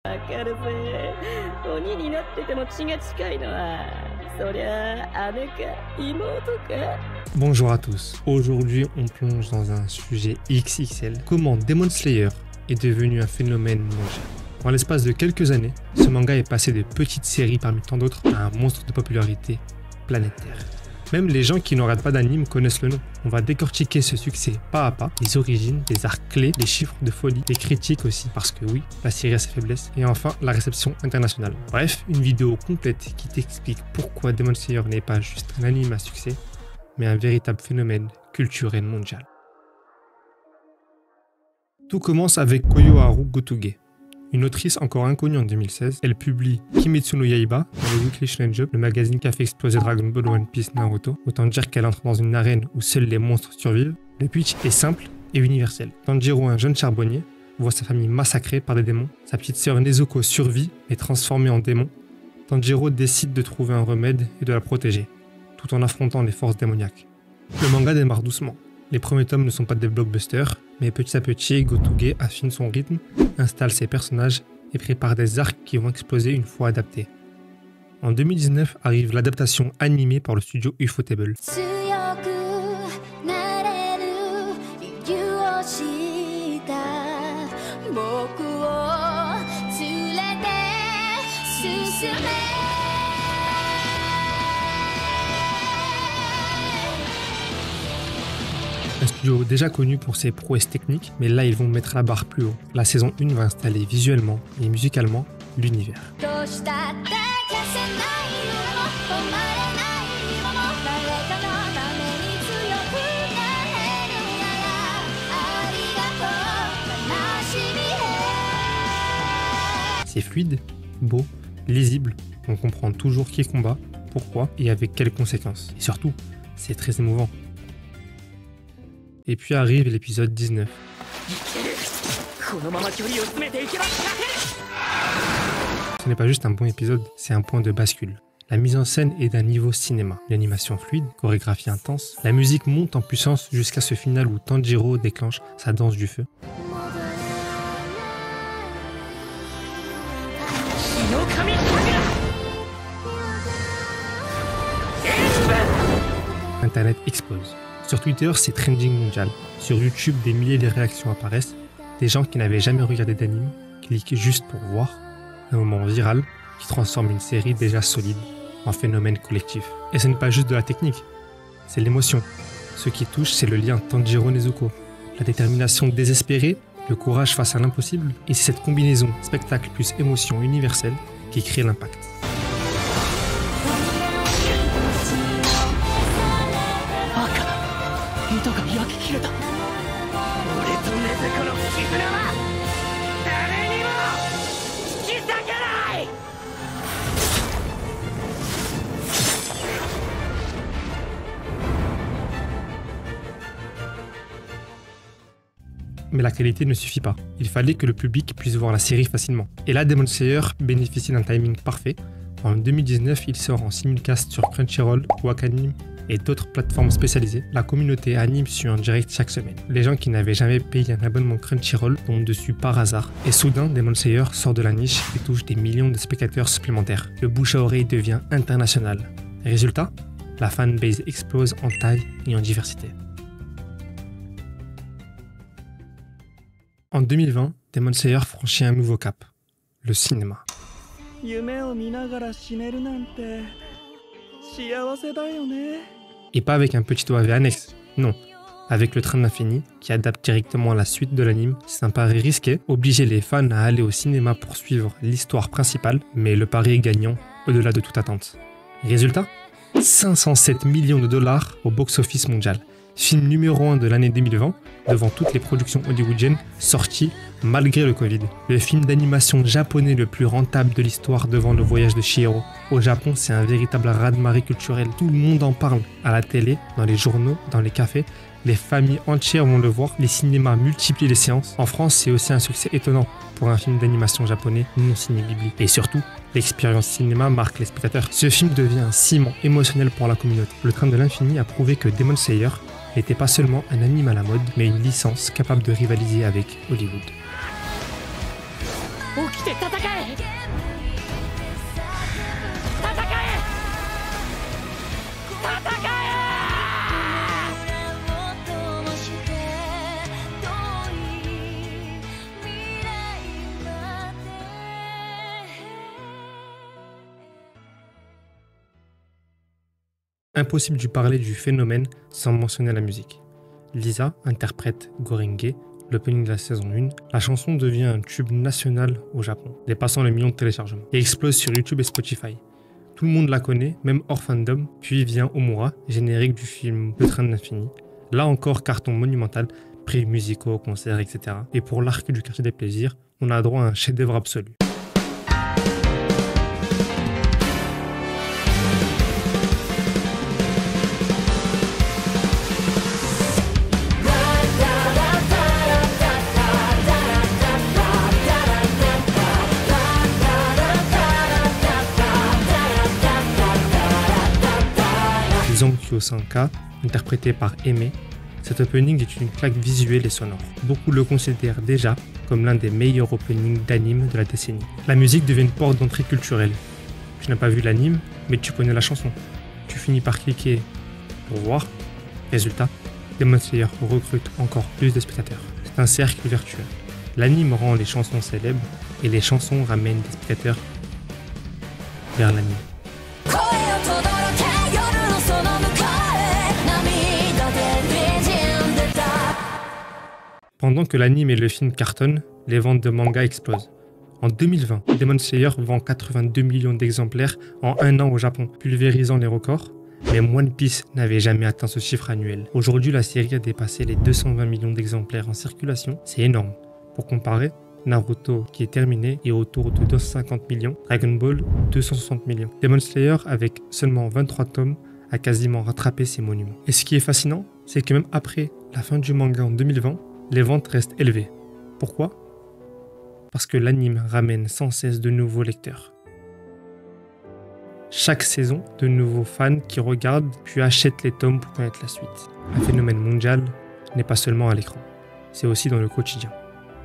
わかるぜ。鬼になってても血が近いのは、そりゃ姉か妹か。Bonjour à tous, aujourd'hui on plonge dans un sujet XXL. Comment Demon Slayer est devenu un phénomène mondial. En l'espace de quelques années, ce manga est passé de petites séries parmi tant d'autres à un monstre de popularité planétaire. Même les gens qui n'auraient pas d'anime connaissent le nom. On va décortiquer ce succès pas à pas, les origines, les arcs clés, les chiffres de folie, les critiques aussi, parce que oui, la série a ses faiblesses, et enfin la réception internationale. Bref, une vidéo complète qui t'explique pourquoi Demon Slayer n'est pas juste un anime à succès, mais un véritable phénomène culturel mondial. Tout commence avec Koyoharu Gotoge. Une autrice encore inconnue en 2016, elle publie Kimetsu no Yaiba dans le Weekly Shonen Jump, le magazine qui a fait exploser Dragon Ball, One Piece, Naruto. Autant dire qu'elle entre dans une arène où seuls les monstres survivent. Le pitch est simple et universel. Tanjiro, un jeune charbonnier, voit sa famille massacrée par des démons. Sa petite sœur Nezuko survit et transformée en démon. Tanjiro décide de trouver un remède et de la protéger, tout en affrontant les forces démoniaques. Le manga démarre doucement. Les premiers tomes ne sont pas des blockbusters, mais petit à petit, Gotoge affine son rythme, installe ses personnages et prépare des arcs qui vont exploser une fois adaptés. En 2019 arrive l'adaptation animée par le studio Ufotable. Un studio déjà connu pour ses prouesses techniques, mais là ils vont mettre la barre plus haut. La saison 1 va installer visuellement et musicalement l'univers. C'est fluide, beau, lisible, on comprend toujours qui combat, pourquoi et avec quelles conséquences. Et surtout, c'est très émouvant. Et puis arrive l'épisode 19. Ce n'est pas juste un bon épisode, c'est un point de bascule. La mise en scène est d'un niveau cinéma. L'animation fluide, chorégraphie intense. La musique monte en puissance jusqu'à ce final où Tanjiro déclenche sa danse du feu. Internet explose. Sur Twitter, c'est trending mondial. Sur YouTube, des milliers de réactions apparaissent. Des gens qui n'avaient jamais regardé d'anime cliquent juste pour voir. Un moment viral qui transforme une série déjà solide en phénomène collectif. Et ce n'est pas juste de la technique, c'est l'émotion. Ce qui touche, c'est le lien Tanjiro-Nezuko. La détermination désespérée, le courage face à l'impossible. Et c'est cette combinaison spectacle plus émotion universelle qui crée l'impact. Mais la qualité ne suffit pas. Il fallait que le public puisse voir la série facilement. Et là, Demon Slayer bénéficie d'un timing parfait. En 2019, il sort en simulcast sur Crunchyroll, Wakanim et d'autres plateformes spécialisées. La communauté anime suit en direct chaque semaine. Les gens qui n'avaient jamais payé un abonnement Crunchyroll tombent dessus par hasard. Et soudain, Demon Slayer sort de la niche et touche des millions de spectateurs supplémentaires. Le bouche à oreille devient international. Résultat, la fanbase explose en taille et en diversité. En 2020, Demon Slayer franchit un nouveau cap, le cinéma. Et pas avec un petit OAV annexe, non. Avec le Train de l'Infini, qui adapte directement la suite de l'anime, c'est un pari risqué, obliger les fans à aller au cinéma pour suivre l'histoire principale, mais le pari est gagnant au-delà de toute attente. Résultat, 507 millions de dollars au box-office mondial. Film numéro 1 de l'année 2020, devant toutes les productions hollywoodiennes sorties malgré le Covid. Le film d'animation japonais le plus rentable de l'histoire devant Le Voyage de Chihiro. Au Japon, c'est un véritable raz-de-marée culturel. Tout le monde en parle. À la télé, dans les journaux, dans les cafés. Les familles entières vont le voir. Les cinémas multiplient les séances. En France, c'est aussi un succès étonnant pour un film d'animation japonais non signé Ghibli. Et surtout, l'expérience cinéma marque les spectateurs. Ce film devient un ciment émotionnel pour la communauté. Le Train de l'Infini a prouvé que Demon Slayer n'était pas seulement un anime à la mode, mais une licence capable de rivaliser avec Hollywood. きて戦えImpossible de parler du phénomène sans mentionner la musique. Lisa interprète Gorenge, l'opening de la saison 1. La chanson devient un tube national au Japon, dépassant les millions de téléchargements, et explose sur YouTube et Spotify. Tout le monde la connaît, même hors fandom. Puis vient Omura, générique du film Le Train de l'Infini. Là encore, carton monumental, prix musicaux, concerts, etc. Et pour l'arc du quartier des plaisirs, on a droit à un chef-d'œuvre absolu. Zankyo Sanka, interprété par Aimé, cet opening est une claque visuelle et sonore. Beaucoup le considèrent déjà comme l'un des meilleurs openings d'anime de la décennie. La musique devient une porte d'entrée culturelle. Tu n'as pas vu l'anime, mais tu connais la chanson. Tu finis par cliquer pour voir. Résultat, Demon Slayer recrute encore plus de spectateurs. C'est un cercle vertueux. L'anime rend les chansons célèbres et les chansons ramènent des spectateurs vers l'anime. Pendant que l'anime et le film cartonnent, les ventes de manga explosent. En 2020, Demon Slayer vend 82 millions d'exemplaires en un an au Japon, pulvérisant les records. Mais One Piece n'avait jamais atteint ce chiffre annuel. Aujourd'hui, la série a dépassé les 220 millions d'exemplaires en circulation. C'est énorme. Pour comparer, Naruto, qui est terminé, est autour de 250 millions, Dragon Ball 260 millions. Demon Slayer, avec seulement 23 tomes, a quasiment rattrapé ses monuments. Et ce qui est fascinant, c'est que même après la fin du manga en 2020, les ventes restent élevées. Pourquoi ? Parce que l'anime ramène sans cesse de nouveaux lecteurs. Chaque saison, de nouveaux fans qui regardent puis achètent les tomes pour connaître la suite. Un phénomène mondial n'est pas seulement à l'écran, c'est aussi dans le quotidien.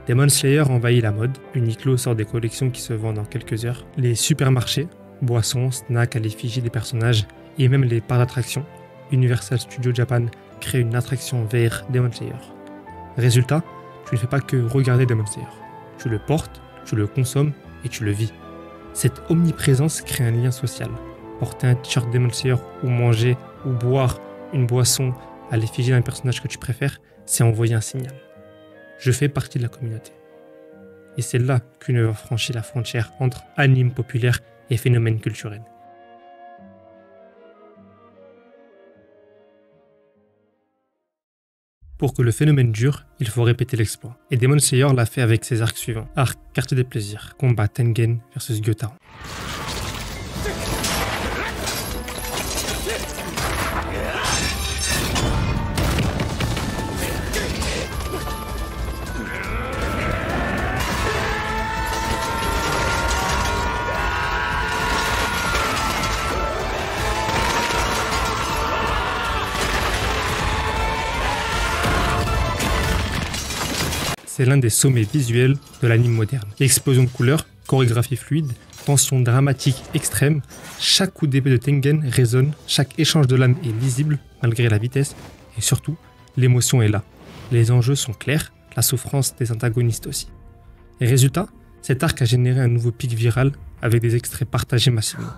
Demon Slayer envahit la mode, Uniqlo sort des collections qui se vendent en quelques heures. Les supermarchés, boissons, snacks à l'effigie des personnages et même les parcs d'attractions, Universal Studios Japan crée une attraction VR Demon Slayer. Résultat, tu ne fais pas que regarder Demon Slayer. Tu le portes, tu le consommes et tu le vis. Cette omniprésence crée un lien social. Porter un t-shirt Demon Slayer ou manger ou boire une boisson à l'effigie d'un personnage que tu préfères, c'est envoyer un signal. Je fais partie de la communauté. Et c'est là qu'une œuvre franchit la frontière entre anime populaire et phénomène culturel. Pour que le phénomène dure, il faut répéter l'exploit. Et Demon Slayer l'a fait avec ses arcs suivants. Arc Quartier des Plaisirs, combat Tengen versus Gyotaro. C'est l'un des sommets visuels de l'anime moderne. Explosion de couleurs, chorégraphie fluide, tension dramatique extrême, chaque coup d'épée de Tengen résonne, chaque échange de lames est lisible malgré la vitesse, et surtout, l'émotion est là. Les enjeux sont clairs, la souffrance des antagonistes aussi. Et résultat, cet arc a généré un nouveau pic viral avec des extraits partagés massivement.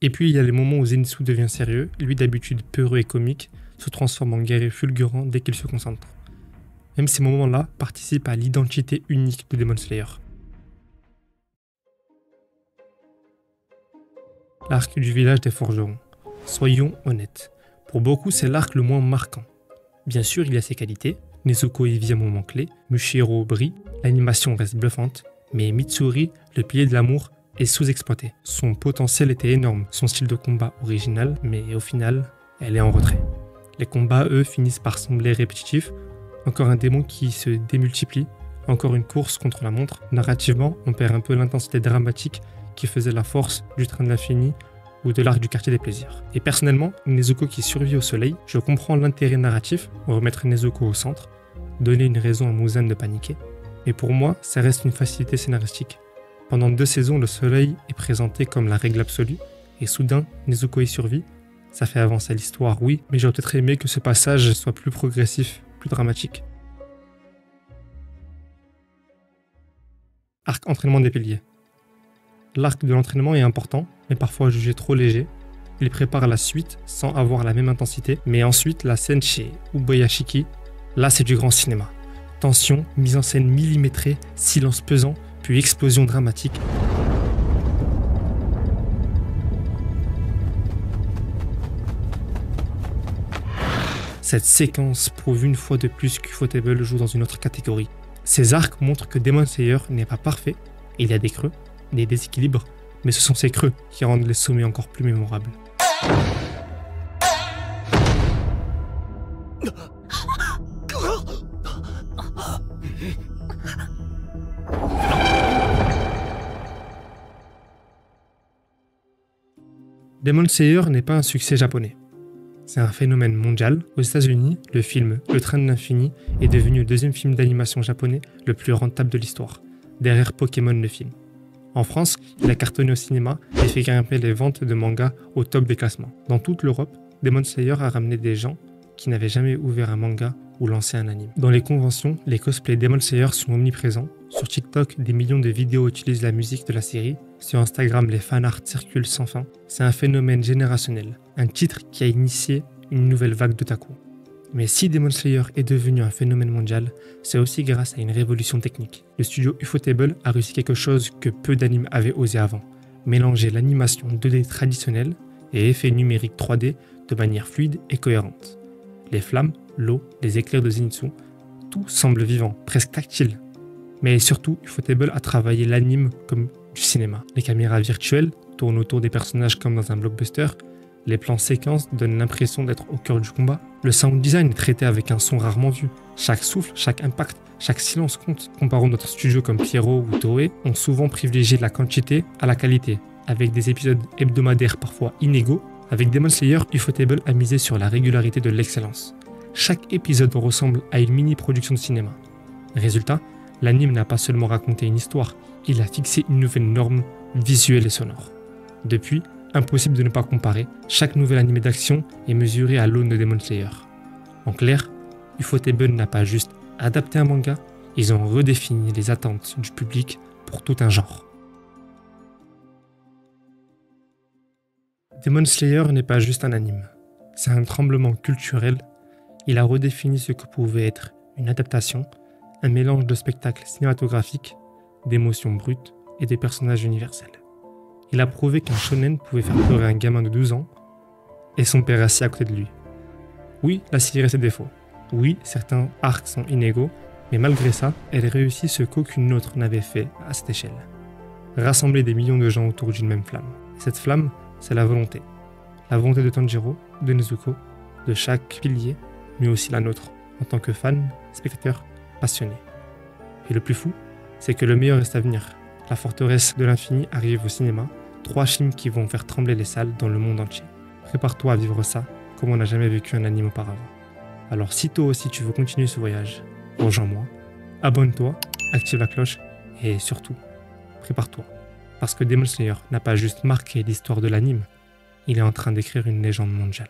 Et puis il y a les moments où Zenitsu devient sérieux, lui d'habitude peureux et comique, se transforme en guerrier fulgurant dès qu'il se concentre. Même ces moments-là participent à l'identité unique de Demon Slayer. L'arc du village des forgerons. Soyons honnêtes, pour beaucoup c'est l'arc le moins marquant. Bien sûr il y a ses qualités, Nezuko y vit un moment clé, Mushiro brille, l'animation reste bluffante, mais Mitsuri, le pilier de l'amour, est sous-exploité. Son potentiel était énorme, son style de combat original, mais au final, elle est en retrait. Les combats, eux, finissent par sembler répétitifs, encore un démon qui se démultiplie, encore une course contre la montre. Narrativement, on perd un peu l'intensité dramatique qui faisait la force du Train de l'Infini ou de l'Arc du Quartier des Plaisirs. Et personnellement, Nezuko qui survit au soleil, je comprends l'intérêt narratif, remettre Nezuko au centre, donner une raison à Muzan de paniquer. Mais pour moi, ça reste une facilité scénaristique. Pendant 2 saisons, le soleil est présenté comme la règle absolue, et soudain, Nezuko y survit. Ça fait avancer l'histoire, oui, mais j'aurais peut-être aimé que ce passage soit plus progressif, plus dramatique. Arc entraînement des piliers. L'arc de l'entraînement est important, mais parfois jugé trop léger. Il prépare la suite sans avoir la même intensité, mais ensuite la scène chez Uboyashiki, là c'est du grand cinéma. Tension, mise en scène millimétrée, silence pesant, puis explosion dramatique. Cette séquence prouve une fois de plus qu'Ufotable joue dans une autre catégorie. Ces arcs montrent que Demon Slayer n'est pas parfait, il y a des creux, des déséquilibres, mais ce sont ces creux qui rendent les sommets encore plus mémorables. Demon Slayer n'est pas un succès japonais. C'est un phénomène mondial. Aux États-Unis, le film Le Train de l'Infini est devenu le 2e film d'animation japonais le plus rentable de l'histoire, derrière Pokémon le film. En France, il a cartonné au cinéma et fait grimper les ventes de mangas au top des classements. Dans toute l'Europe, Demon Slayer a ramené des gens qui n'avaient jamais ouvert un manga ou lancé un anime. Dans les conventions, les cosplays Demon Slayer sont omniprésents. Sur TikTok, des millions de vidéos utilisent la musique de la série. Sur Instagram, les fanarts circulent sans fin. C'est un phénomène générationnel, un titre qui a initié une nouvelle vague d'otaku. Mais si Demon Slayer est devenu un phénomène mondial, c'est aussi grâce à une révolution technique. Le studio Ufotable a réussi quelque chose que peu d'animes avaient osé avant, mélanger l'animation 2D traditionnelle et effets numériques 3D de manière fluide et cohérente. Les flammes, l'eau, les éclairs de Zenitsu, tout semble vivant, presque tactile. Mais surtout, Ufotable a travaillé l'anime comme du cinéma. Les caméras virtuelles tournent autour des personnages comme dans un blockbuster. Les plans séquences donnent l'impression d'être au cœur du combat. Le sound design est traité avec un son rarement vu. Chaque souffle, chaque impact, chaque silence compte. Comparons d'autres studios comme Pierrot ou Toei, ont souvent privilégié la quantité à la qualité, avec des épisodes hebdomadaires parfois inégaux. Avec Demon Slayer, Ufotable a misé sur la régularité de l'excellence. Chaque épisode ressemble à une mini-production de cinéma. Résultat, l'anime n'a pas seulement raconté une histoire, il a fixé une nouvelle norme visuelle et sonore. Depuis, impossible de ne pas comparer, chaque nouvel animé d'action est mesuré à l'aune de Demon Slayer. En clair, Ufotable n'a pas juste adapté un manga, ils ont redéfini les attentes du public pour tout un genre. Demon Slayer n'est pas juste un anime, c'est un tremblement culturel. Il a redéfini ce que pouvait être une adaptation, un mélange de spectacles cinématographiques, d'émotions brutes et des personnages universels. Il a prouvé qu'un shonen pouvait faire pleurer un gamin de 12 ans et son père assis à côté de lui. Oui, la série a ses défauts. Oui, certains arcs sont inégaux, mais malgré ça, elle réussit ce qu'aucune autre n'avait fait à cette échelle. Rassembler des millions de gens autour d'une même flamme. Cette flamme, c'est la volonté. La volonté de Tanjiro, de Nezuko, de chaque pilier, mais aussi la nôtre, en tant que fan, spectateur, passionné. Et le plus fou, c'est que le meilleur reste à venir. La forteresse de l'infini arrive au cinéma, 3 films qui vont faire trembler les salles dans le monde entier. Prépare-toi à vivre ça comme on n'a jamais vécu un anime auparavant. Alors si toi aussi tu veux continuer ce voyage, rejoins-moi, abonne-toi, active la cloche et surtout, prépare-toi. Parce que Demon Slayer n'a pas juste marqué l'histoire de l'anime, il est en train d'écrire une légende mondiale.